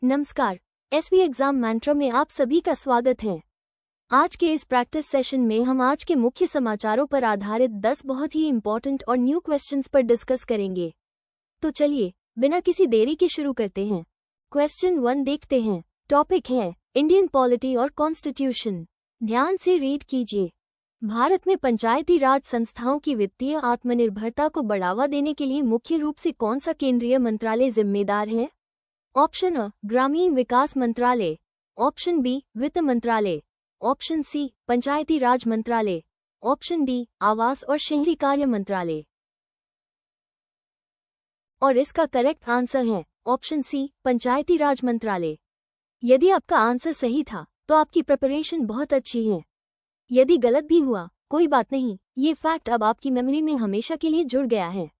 नमस्कार, SV exam मैंट्रा में आप सभी का स्वागत है। आज के इस प्रैक्टिस सेशन में हम आज के मुख्य समाचारों पर आधारित 10 बहुत ही इंपॉर्टेंट और न्यू क्वेश्चंस पर डिस्कस करेंगे। तो चलिए बिना किसी देरी के शुरू करते हैं। क्वेश्चन 1 देखते हैं। टॉपिक है इंडियन पॉलिटी और कॉन्स्टिट्यूशन। ध्यान से रीड कीजिए। भारत में पंचायती राज संस्थाओं की वित्तीय आत्मनिर्भरता को बढ़ावा देने के लिए मुख्य रूप से कौन सा केंद्रीय मंत्रालय जिम्मेदार है? ऑप्शन अ ग्रामीण विकास मंत्रालय, ऑप्शन बी वित्त मंत्रालय, ऑप्शन सी पंचायती राज मंत्रालय, ऑप्शन डी आवास और शहरी कार्य मंत्रालय। और इसका करेक्ट आंसर है ऑप्शन सी पंचायती राज मंत्रालय। यदि आपका आंसर सही था तो आपकी प्रिपरेशन बहुत अच्छी है। यदि गलत भी हुआ कोई बात नहीं, ये फैक्ट अब आपकी मेमोरी में हमेशा के लिए जुड़ गया है।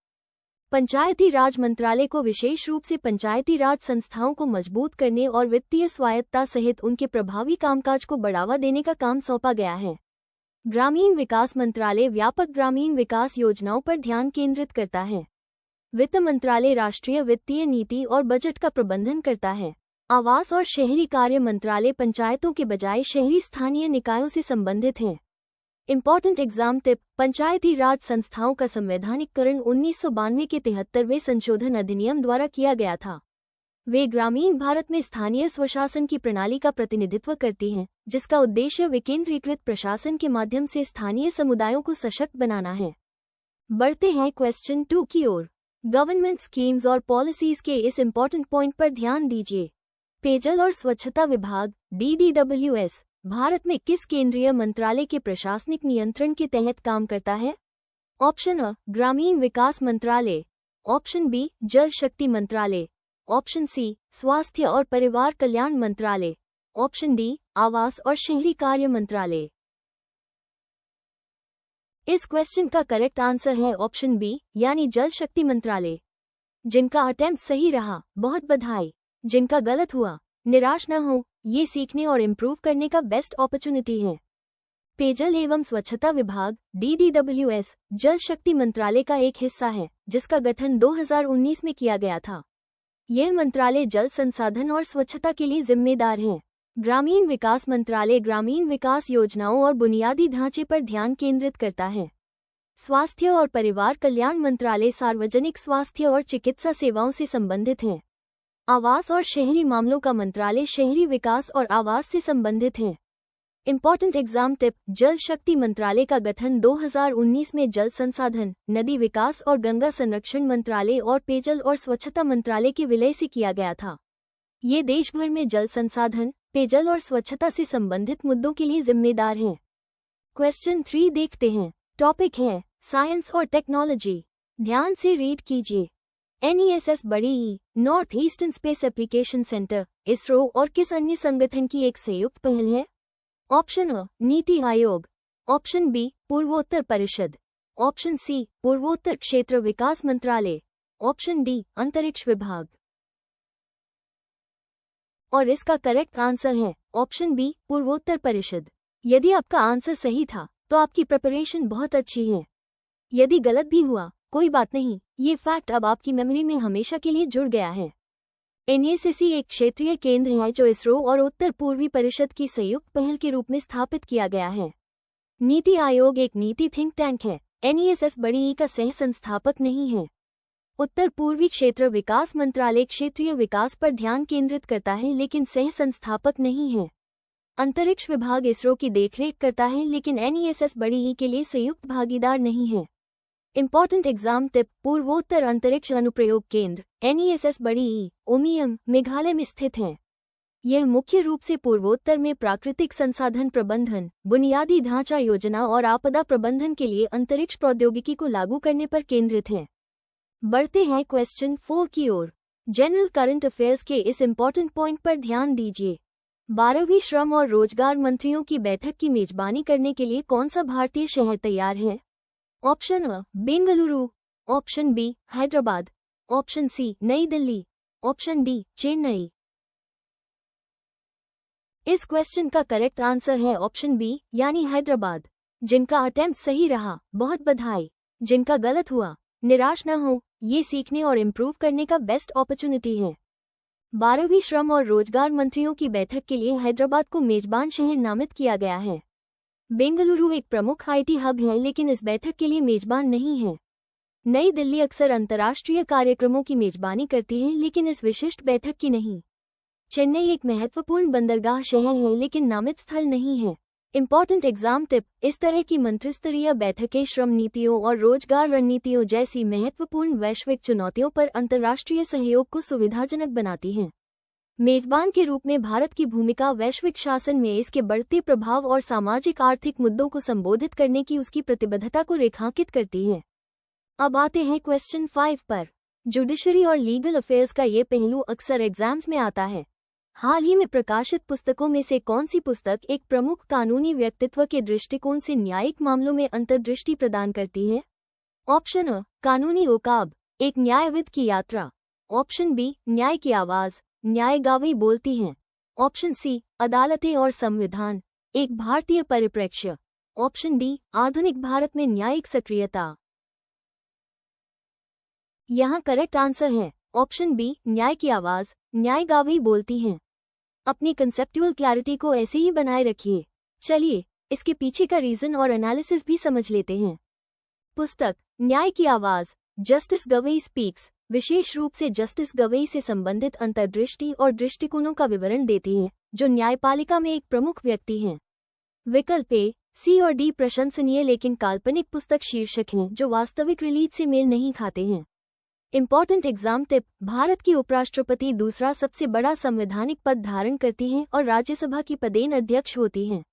पंचायती राज मंत्रालय को विशेष रूप से पंचायती राज संस्थाओं को मजबूत करने और वित्तीय स्वायत्तता सहित उनके प्रभावी कामकाज को बढ़ावा देने का काम सौंपा गया है। ग्रामीण विकास मंत्रालय व्यापक ग्रामीण विकास योजनाओं पर ध्यान केंद्रित करता है। वित्त मंत्रालय राष्ट्रीय वित्तीय नीति और बजट का प्रबंधन करता है। आवास और शहरी कार्य मंत्रालय पंचायतों के बजाय शहरी स्थानीय निकायों से संबंधित है। इंपॉर्टेंट एग्जाम टिप: पंचायती राज संस्थाओं का संवैधानिकरण 1992 के 73वें संशोधन अधिनियम द्वारा किया गया था। वे ग्रामीण भारत में स्थानीय स्वशासन की प्रणाली का प्रतिनिधित्व करती हैं, जिसका उद्देश्य विकेंद्रीकृत प्रशासन के माध्यम से स्थानीय समुदायों को सशक्त बनाना है। बढ़ते हैं क्वेश्चन 2 की ओर। गवर्नमेंट स्कीम्स और पॉलिसीज के इस इंपॉर्टेंट पॉइंट पर ध्यान दीजिए। पेयजल और स्वच्छता विभाग DDWS भारत में किस केंद्रीय मंत्रालय के प्रशासनिक नियंत्रण के तहत काम करता है? ऑप्शन अ ग्रामीण विकास मंत्रालय, ऑप्शन बी जल शक्ति मंत्रालय, ऑप्शन सी स्वास्थ्य और परिवार कल्याण मंत्रालय, ऑप्शन डी आवास और शहरी कार्य मंत्रालय। इस क्वेश्चन का करेक्ट आंसर है ऑप्शन बी यानी जल शक्ति मंत्रालय। जिनका अटेम्प्ट सही रहा बहुत बधाई, जिनका गलत हुआ निराश न हो, ये सीखने और इम्प्रूव करने का बेस्ट अपॉर्चुनिटी है। पेयजल एवं स्वच्छता विभाग DDWS जल शक्ति मंत्रालय का एक हिस्सा है, जिसका गठन 2019 में किया गया था। यह मंत्रालय जल संसाधन और स्वच्छता के लिए जिम्मेदार है। ग्रामीण विकास मंत्रालय ग्रामीण विकास योजनाओं और बुनियादी ढांचे पर ध्यान केंद्रित करता है। स्वास्थ्य और परिवार कल्याण मंत्रालय सार्वजनिक स्वास्थ्य और चिकित्सा सेवाओं से संबंधित है। आवास और शहरी मामलों का मंत्रालय शहरी विकास और आवास से संबंधित है। इंपॉर्टेंट एग्जाम टिप: जल शक्ति मंत्रालय का गठन 2019 में जल संसाधन, नदी विकास और गंगा संरक्षण मंत्रालय और पेयजल और स्वच्छता मंत्रालय के विलय से किया गया था। ये देश भर में जल संसाधन, पेयजल और स्वच्छता से संबंधित मुद्दों के लिए जिम्मेदार हैं। क्वेश्चन 3 देखते हैं। टॉपिक है साइंस और टेक्नोलॉजी। ध्यान से रीड कीजिए। NESS बड़ी E North Eastern Space Application Centre ISRO और किस अन्य संगठन की एक संयुक्त पहल है? ऑप्शन अ नीति आयोग, ऑप्शन बी पूर्वोत्तर परिषद, ऑप्शन सी पूर्वोत्तर क्षेत्र विकास मंत्रालय, ऑप्शन डी अंतरिक्ष विभाग। और इसका करेक्ट आंसर है ऑप्शन बी पूर्वोत्तर परिषद। यदि आपका आंसर सही था तो आपकी प्रिपरेशन बहुत अच्छी है। यदि गलत भी हुआ कोई बात नहीं, ये फैक्ट अब आपकी मेमोरी में हमेशा के लिए जुड़ गया है। NESS एक क्षेत्रीय केंद्र है जो इसरो और उत्तर पूर्वी परिषद की संयुक्त पहल के रूप में स्थापित किया गया है। नीति आयोग एक नीति थिंक टैंक है। NESS बड़ी ई का सह संस्थापक नहीं है। उत्तर पूर्वी क्षेत्र विकास मंत्रालय क्षेत्रीय विकास पर ध्यान केंद्रित करता है लेकिन सह संस्थापक नहीं है। अंतरिक्ष विभाग इसरो की देखरेख करता है लेकिन NESS बड़ी ई के लिए संयुक्त भागीदार नहीं है। इंपॉर्टेंट एग्जाम टिप: पूर्वोत्तर अंतरिक्ष अनुप्रयोग केंद्र NESS बड़ी ई उमियम मेघालय में स्थित है। यह मुख्य रूप से पूर्वोत्तर में प्राकृतिक संसाधन प्रबंधन, बुनियादी ढांचा योजना और आपदा प्रबंधन के लिए अंतरिक्ष प्रौद्योगिकी को लागू करने पर केंद्रित है। बढ़ते हैं क्वेश्चन 4 की ओर। जनरल करंट अफेयर्स के इस इंपॉर्टेंट पॉइंट पर ध्यान दीजिए। 12वीं श्रम और रोजगार मंत्रियों की बैठक की मेजबानी करने के लिए कौन सा भारतीय शहर तैयार है? Option A Bengaluru, option B Hyderabad, option C New Delhi, option D Chennai. इस क्वेश्चन का करेक्ट आंसर है ऑप्शन बी यानी हैदराबाद। जिनका अटेम्प्ट सही रहा बहुत बधाई, जिनका गलत हुआ निराश न हो, ये सीखने और इम्प्रूव करने का बेस्ट अपॉर्चुनिटी है। 12वीं श्रम और रोजगार मंत्रियों की बैठक के लिए हैदराबाद को मेजबान शहर नामित किया गया है। बेंगलुरु एक प्रमुख आईटी हब है, लेकिन इस बैठक के लिए मेजबान नहीं है। नई दिल्ली अक्सर अंतर्राष्ट्रीय कार्यक्रमों की मेजबानी करती है, लेकिन इस विशिष्ट बैठक की नहीं। चेन्नई एक महत्वपूर्ण बंदरगाह शहर है, लेकिन नामित स्थल नहीं है। इंपॉर्टेंट एग्जाम टिप: इस तरह की मंत्रिस्तरीय बैठकें श्रम नीतियों और रोजगार रणनीतियों जैसी महत्वपूर्ण वैश्विक चुनौतियों पर अंतर्राष्ट्रीय सहयोग को सुविधाजनक बनाती हैं। मेजबान के रूप में भारत की भूमिका वैश्विक शासन में इसके बढ़ते प्रभाव और सामाजिक आर्थिक मुद्दों को संबोधित करने की उसकी प्रतिबद्धता को रेखांकित करती है। अब आते हैं क्वेश्चन 5 पर। जुडिशरी और लीगल अफेयर्स का ये पहलू अक्सर एग्जाम्स में आता है। हाल ही में प्रकाशित पुस्तकों में से कौन सी पुस्तक एक प्रमुख कानूनी व्यक्तित्व के दृष्टिकोण से न्यायिक मामलों में अंतर्दृष्टि प्रदान करती है? ऑप्शन अ, कानूनी ओकाब, एक न्यायविद की यात्रा। ऑप्शन बी, न्याय की आवाज, न्याय गवाही बोलती हैं। ऑप्शन सी, अदालतें और संविधान, एक भारतीय परिप्रेक्ष्य। ऑप्शन डी, आधुनिक भारत में न्यायिक सक्रियता। यहाँ करेक्ट आंसर है ऑप्शन बी, न्याय की आवाज, न्याय गवाही बोलती हैं। अपनी कंसेप्चुअल क्लैरिटी को ऐसे ही बनाए रखिए। चलिए इसके पीछे का रीजन और एनालिसिस भी समझ लेते हैं। पुस्तक न्याय की आवाज, जस्टिस गवई स्पीक्स, विशेष रूप से जस्टिस गवई से संबंधित अंतर्दृष्टि और दृष्टिकोणों का विवरण देती है, जो न्यायपालिका में एक प्रमुख व्यक्ति हैं। विकल्प ए, सी और डी प्रशंसनीय लेकिन काल्पनिक पुस्तक शीर्षक हैं जो वास्तविक रिलीज से मेल नहीं खाते हैं। इंपॉर्टेंट एग्जाम टिप: भारत की उपराष्ट्रपति दूसरा सबसे बड़ा संवैधानिक पद धारण करती हैं और राज्यसभा की पदेन अध्यक्ष होती हैं।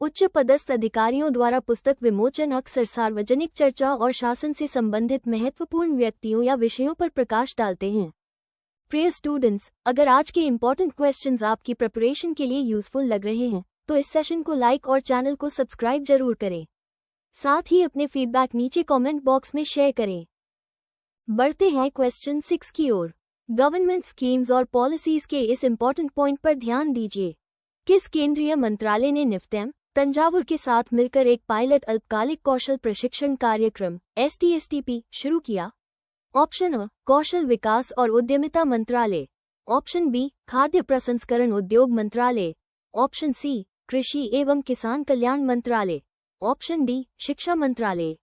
उच्च पदस्थ अधिकारियों द्वारा पुस्तक विमोचन अक्सर सार्वजनिक चर्चा और शासन से संबंधित महत्वपूर्ण व्यक्तियों या विषयों पर प्रकाश डालते हैं। प्रिय स्टूडेंट्स, अगर आज के इंपॉर्टेंट क्वेश्चंस आपकी प्रिपरेशन के लिए यूजफुल लग रहे हैं तो इस सेशन को लाइक और चैनल को सब्सक्राइब जरूर करें। साथ ही अपने फीडबैक नीचे कमेंट बॉक्स में शेयर करें। बढ़ते हैं क्वेश्चन 6 की ओर। गवर्नमेंट स्कीम्स और पॉलिसीज के इस इंपॉर्टेंट पॉइंट पर ध्यान दीजिए। किस केंद्रीय मंत्रालय ने निफ्टेम, तंजावुर के साथ मिलकर एक पायलट अल्पकालिक कौशल प्रशिक्षण कार्यक्रम STSTP शुरू किया? ऑप्शन अ, कौशल विकास और उद्यमिता मंत्रालय। ऑप्शन बी, खाद्य प्रसंस्करण उद्योग मंत्रालय। ऑप्शन सी, कृषि एवं किसान कल्याण मंत्रालय। ऑप्शन डी, शिक्षा मंत्रालय।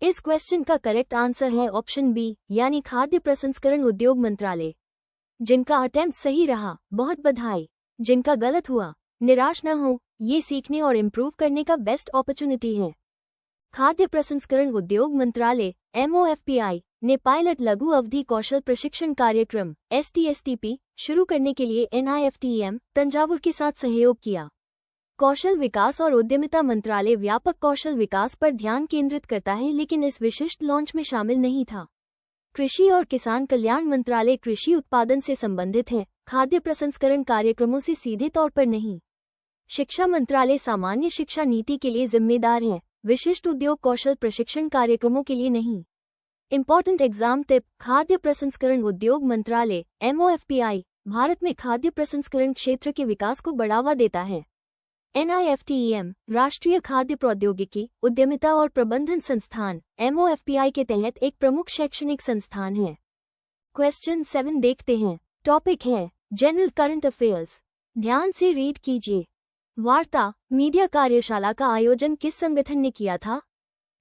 इस क्वेश्चन का करेक्ट आंसर है ऑप्शन बी, यानी खाद्य प्रसंस्करण उद्योग मंत्रालय। जिनका अटेम्प्ट सही रहा बहुत बधाई, जिनका गलत हुआ निराश न हो, ये सीखने और इम्प्रूव करने का बेस्ट अपॉर्चुनिटी है। खाद्य प्रसंस्करण उद्योग मंत्रालय MOFPI ने पायलट लघु अवधि कौशल प्रशिक्षण कार्यक्रम STSTP शुरू करने के लिए NIFTEM तंजावुर के साथ सहयोग किया। कौशल विकास और उद्यमिता मंत्रालय व्यापक कौशल विकास पर ध्यान केंद्रित करता है, लेकिन इस विशिष्ट लॉन्च में शामिल नहीं था। कृषि और किसान कल्याण मंत्रालय कृषि उत्पादन से संबंधित है, खाद्य प्रसंस्करण कार्यक्रमों से सीधे तौर पर नहीं। शिक्षा मंत्रालय सामान्य शिक्षा नीति के लिए जिम्मेदार है, विशिष्ट उद्योग कौशल प्रशिक्षण कार्यक्रमों के लिए नहीं। इंपॉर्टेंट एग्जाम टिप: खाद्य प्रसंस्करण उद्योग मंत्रालय MOFPI भारत में खाद्य प्रसंस्करण क्षेत्र के विकास को बढ़ावा देता है। NIFTEM राष्ट्रीय खाद्य प्रौद्योगिकी, उद्यमिता और प्रबंधन संस्थान MOFPI के तहत एक प्रमुख शैक्षणिक संस्थान है। क्वेश्चन 7 देखते हैं। टॉपिक है जनरल करंट अफेयर्स। ध्यान से रीड कीजिए। वार्ता मीडिया कार्यशाला का आयोजन किस संगठन ने किया था?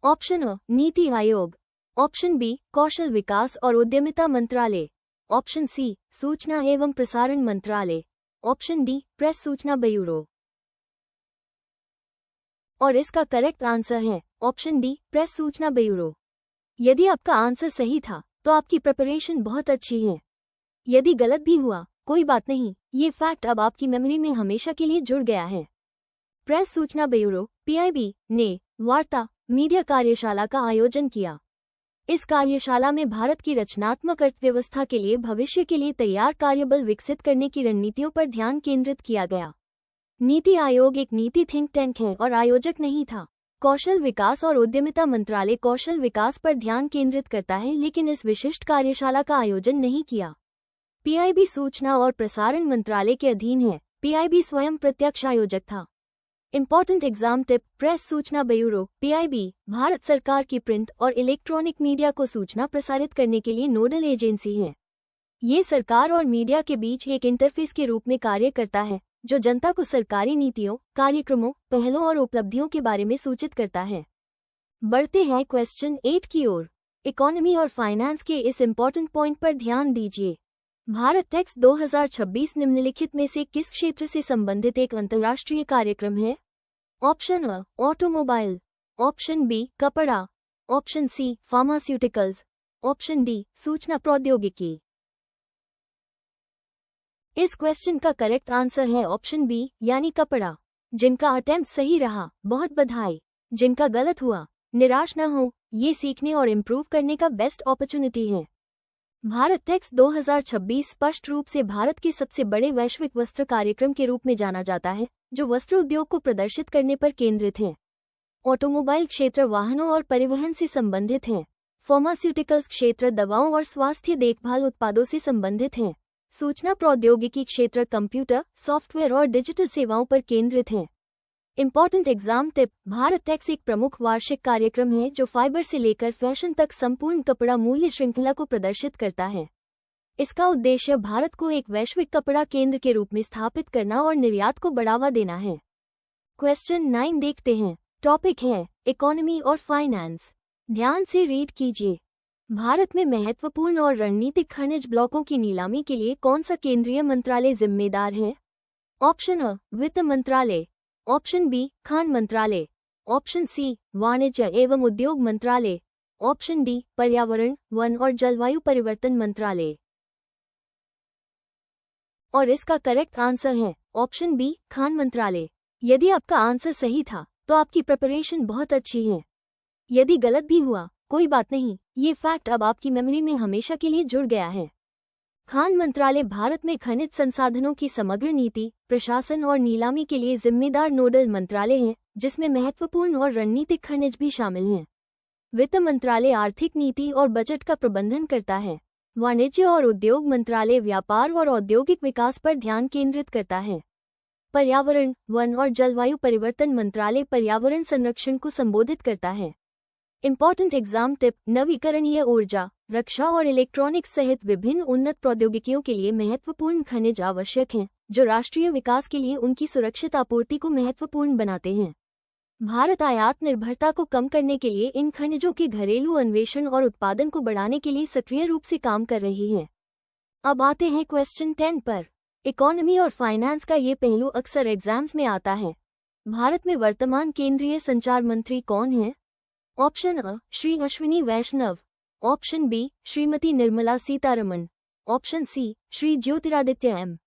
ऑप्शन अ, नीति आयोग। ऑप्शन बी, कौशल विकास और उद्यमिता मंत्रालय। ऑप्शन सी, सूचना एवं प्रसारण मंत्रालय। ऑप्शन डी, प्रेस सूचना ब्यूरो। और इसका करेक्ट आंसर है ऑप्शन डी, प्रेस सूचना ब्यूरो। यदि आपका आंसर सही था तो आपकी प्रिपरेशन बहुत अच्छी है। यदि गलत भी हुआ कोई बात नहीं, ये फैक्ट अब आपकी मेमोरी में हमेशा के लिए जुड़ गया है। प्रेस सूचना ब्यूरो PIB ने वार्ता मीडिया कार्यशाला का आयोजन किया। इस कार्यशाला में भारत की रचनात्मक अर्थव्यवस्था के लिए भविष्य के लिए तैयार कार्यबल विकसित करने की रणनीतियों पर ध्यान केंद्रित किया गया। नीति आयोग एक नीति थिंक टैंक है और आयोजक नहीं था। कौशल विकास और उद्यमिता मंत्रालय कौशल विकास पर ध्यान केंद्रित करता है, लेकिन इस विशिष्ट कार्यशाला का आयोजन नहीं किया। PIB सूचना और प्रसारण मंत्रालय के अधीन है। PIB स्वयं प्रत्यक्ष आयोजक था। इंपॉर्टेंट एग्जाम टिप: प्रेस सूचना ब्यूरो PIB भारत सरकार की प्रिंट और इलेक्ट्रॉनिक मीडिया को सूचना प्रसारित करने के लिए नोडल एजेंसी है। ये सरकार और मीडिया के बीच एक इंटरफेस के रूप में कार्य करता है जो जनता को सरकारी नीतियों, कार्यक्रमों, पहलों और उपलब्धियों के बारे में सूचित करता है। बढ़ते हैं क्वेश्चन 8 की ओर। इकोनॉमी और फाइनेंस के इस इम्पोर्टेंट पॉइंट पर ध्यान दीजिए। भारत टैक्स 2026 निम्नलिखित में से किस क्षेत्र से संबंधित एक अंतर्राष्ट्रीय कार्यक्रम है? Option A automobile, option B कपड़ा, option C pharmaceuticals, option D सूचना प्रौद्योगिकी। इस क्वेश्चन का करेक्ट आंसर है ऑप्शन बी यानी कपड़ा। जिनका अटेम्प्ट सही रहा बहुत बधाई, जिनका गलत हुआ निराश न हो, ये सीखने और इम्प्रूव करने का बेस्ट अपॉर्चुनिटी है। भारत टैक्स 2026 स्पष्ट रूप से भारत के सबसे बड़े वैश्विक वस्त्र कार्यक्रम के रूप में जाना जाता है जो वस्त्र उद्योग को प्रदर्शित करने पर केंद्रित है। ऑटोमोबाइल क्षेत्र वाहनों और परिवहन से संबंधित है। फार्मास्यूटिकल्स क्षेत्र दवाओं और स्वास्थ्य देखभाल उत्पादों से संबंधित है। सूचना प्रौद्योगिकी क्षेत्र कंप्यूटर, सॉफ्टवेयर और डिजिटल सेवाओं पर केंद्रित है। Important exam tip: Bharat tax एक प्रमुख वार्षिक कार्यक्रम है जो फाइबर से लेकर फैशन तक संपूर्ण कपड़ा मूल्य श्रृंखला को प्रदर्शित करता है। इसका उद्देश्य भारत को एक वैश्विक कपड़ा केंद्र के रूप में स्थापित करना और निर्यात को बढ़ावा देना है। क्वेश्चन 9 देखते हैं। टॉपिक है इकोनॉमी और फाइनेंस। ध्यान से रीड कीजिए। भारत में महत्वपूर्ण और रणनीतिक खनिज ब्लॉकों की नीलामी के लिए कौन सा केंद्रीय मंत्रालय जिम्मेदार है? ऑप्शन अ वित्त मंत्रालय, ऑप्शन बी खान मंत्रालय, ऑप्शन सी वाणिज्य एवं उद्योग मंत्रालय, ऑप्शन डी पर्यावरण, वन और जलवायु परिवर्तन मंत्रालय। और इसका करेक्ट आंसर है ऑप्शन बी खान मंत्रालय। यदि आपका आंसर सही था तो आपकी प्रिपरेशन बहुत अच्छी है। यदि गलत भी हुआ कोई बात नहीं, ये फैक्ट अब आपकी मेमोरी में हमेशा के लिए जुड़ गया है। खान मंत्रालय भारत में खनिज संसाधनों की समग्र नीति, प्रशासन और नीलामी के लिए जिम्मेदार नोडल मंत्रालय है, जिसमें महत्वपूर्ण और रणनीतिक खनिज भी शामिल हैं। वित्त मंत्रालय आर्थिक नीति और बजट का प्रबंधन करता है। वाणिज्य और उद्योग मंत्रालय व्यापार और औद्योगिक विकास पर ध्यान केंद्रित करता है। पर्यावरण, वन और जलवायु परिवर्तन मंत्रालय पर्यावरण संरक्षण को संबोधित करता है। इंपॉर्टेंट एग्जाम टिप: नवीकरणीय ऊर्जा, रक्षा और इलेक्ट्रॉनिक्स सहित विभिन्न उन्नत प्रौद्योगिकियों के लिए महत्वपूर्ण खनिज आवश्यक हैं, जो राष्ट्रीय विकास के लिए उनकी सुरक्षित आपूर्ति को महत्वपूर्ण बनाते हैं। भारत आयात निर्भरता को कम करने के लिए इन खनिजों के घरेलू अन्वेषण और उत्पादन को बढ़ाने के लिए सक्रिय रूप से काम कर रही है। अब आते हैं क्वेश्चन 10 पर। इकोनॉमी और फाइनेंस का ये पहलू अक्सर एग्जाम्स में आता है। भारत में वर्तमान केंद्रीय संचार मंत्री कौन है? Option A Shri Ashwini Vaishnaw, option B Shrimati Nirmala Sitharaman, option C Shri Jyotiraditya M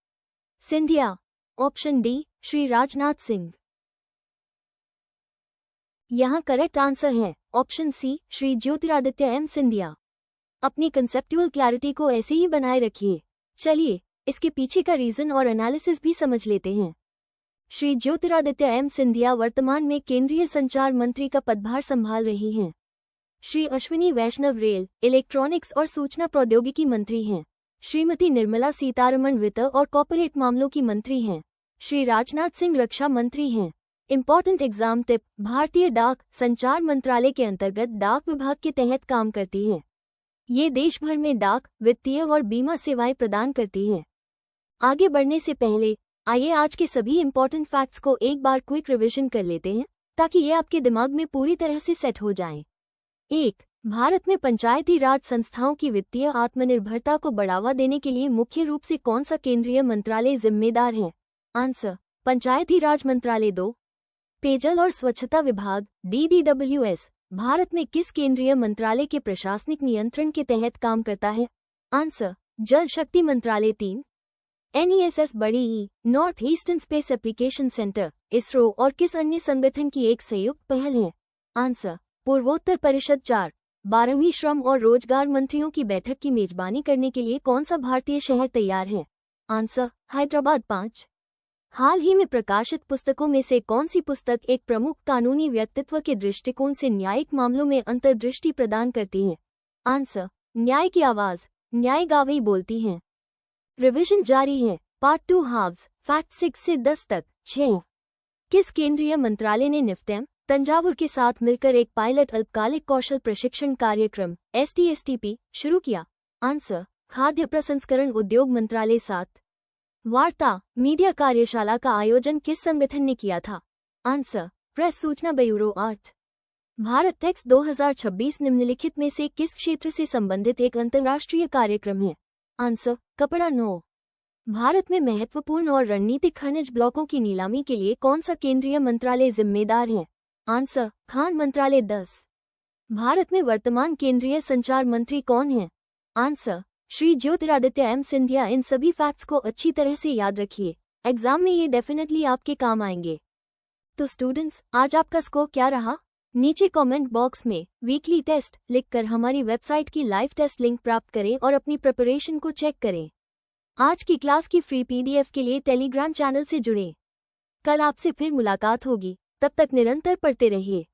Scindia, option D Shri Rajnath Singh. यहाँ करेक्ट आंसर है option C Shri Jyotiraditya M Scindia. अपनी कंसेप्चुअल क्लैरिटी को ऐसे ही बनाए रखिए। चलिए इसके पीछे का रीजन और एनालिसिस भी समझ लेते हैं। श्री ज्योतिरादित्य एम सिंधिया वर्तमान में केंद्रीय संचार मंत्री का पदभार संभाल रही हैं। श्री अश्विनी वैष्णव रेल, इलेक्ट्रॉनिक्स और सूचना प्रौद्योगिकी मंत्री हैं। श्रीमती निर्मला सीतारमण वित्त और कॉर्पोरेट मामलों की मंत्री हैं। श्री राजनाथ सिंह रक्षा मंत्री हैं। इंपॉर्टेंट एग्जाम टिप: भारतीय डाक संचार मंत्रालय के अंतर्गत डाक विभाग के तहत काम करती है। ये देश भर में डाक, वित्तीय और बीमा सेवाएं प्रदान करती है। आगे बढ़ने से पहले आइए आज के सभी इंपॉर्टेंट फैक्ट्स को एक बार क्विक रिवीजन कर लेते हैं, ताकि ये आपके दिमाग में पूरी तरह से सेट हो जाएं। 1. भारत में पंचायती राज संस्थाओं की वित्तीय आत्मनिर्भरता को बढ़ावा देने के लिए मुख्य रूप से कौन सा केंद्रीय मंत्रालय जिम्मेदार है? आंसर: पंचायती राज मंत्रालय। 2. पेयजल और स्वच्छता विभाग DDWS भारत में किस केंद्रीय मंत्रालय के प्रशासनिक नियंत्रण के तहत काम करता है? आंसर: जल शक्ति मंत्रालय। 3. NESS बड़ी E North Eastern Space Application Centre ISRO और किस अन्य संगठन की एक संयुक्त पहल है? आंसर: पूर्वोत्तर परिषद। 4. 12वीं श्रम और रोजगार मंत्रियों की बैठक की मेजबानी करने के लिए कौन सा भारतीय शहर तैयार है? आंसर: हैदराबाद। 5. हाल ही में प्रकाशित पुस्तकों में से कौन सी पुस्तक एक प्रमुख कानूनी व्यक्तित्व के दृष्टिकोण से न्यायिक मामलों में अंतर्दृष्टि प्रदान करती है? आंसर: न्याय की आवाज, न्याय गावई बोलती हैं। रिवीजन जारी है। पार्ट 2 हाव्स, फैक्ट 6 से 10 तक। 6. किस केंद्रीय मंत्रालय ने निफ्टेम तंजावुर के साथ मिलकर एक पायलट अल्पकालिक कौशल प्रशिक्षण कार्यक्रम STSTP शुरू किया? आंसर: खाद्य प्रसंस्करण उद्योग मंत्रालय 7। वार्ता मीडिया कार्यशाला का आयोजन किस संगठन ने किया था? आंसर प्रेस सूचना ब्यूरो 8। भारत टेक्स 2026 निम्नलिखित में से किस क्षेत्र से संबंधित एक अंतर्राष्ट्रीय कार्यक्रम है? आंसर कपड़ा 9। भारत में महत्वपूर्ण और रणनीतिक खनिज ब्लॉकों की नीलामी के लिए कौन सा केंद्रीय मंत्रालय जिम्मेदार है? आंसर खान मंत्रालय 10। भारत में वर्तमान केंद्रीय संचार मंत्री कौन है? Answer Shri Jyotiraditya M Scindia. इन सभी फैक्ट्स को अच्छी तरह से याद रखिए, एग्जाम में ये डेफिनेटली आपके काम आएंगे। तो स्टूडेंट्स, आज आपका स्कोर क्या रहा? नीचे कमेंट बॉक्स में वीकली टेस्ट लिखकर हमारी वेबसाइट की लाइव टेस्ट लिंक प्राप्त करें और अपनी प्रिपरेशन को चेक करें। आज की क्लास की फ्री पीडीएफ के लिए टेलीग्राम चैनल से जुड़ें। कल आपसे फिर मुलाकात होगी, तब तक निरंतर पढ़ते रहिए।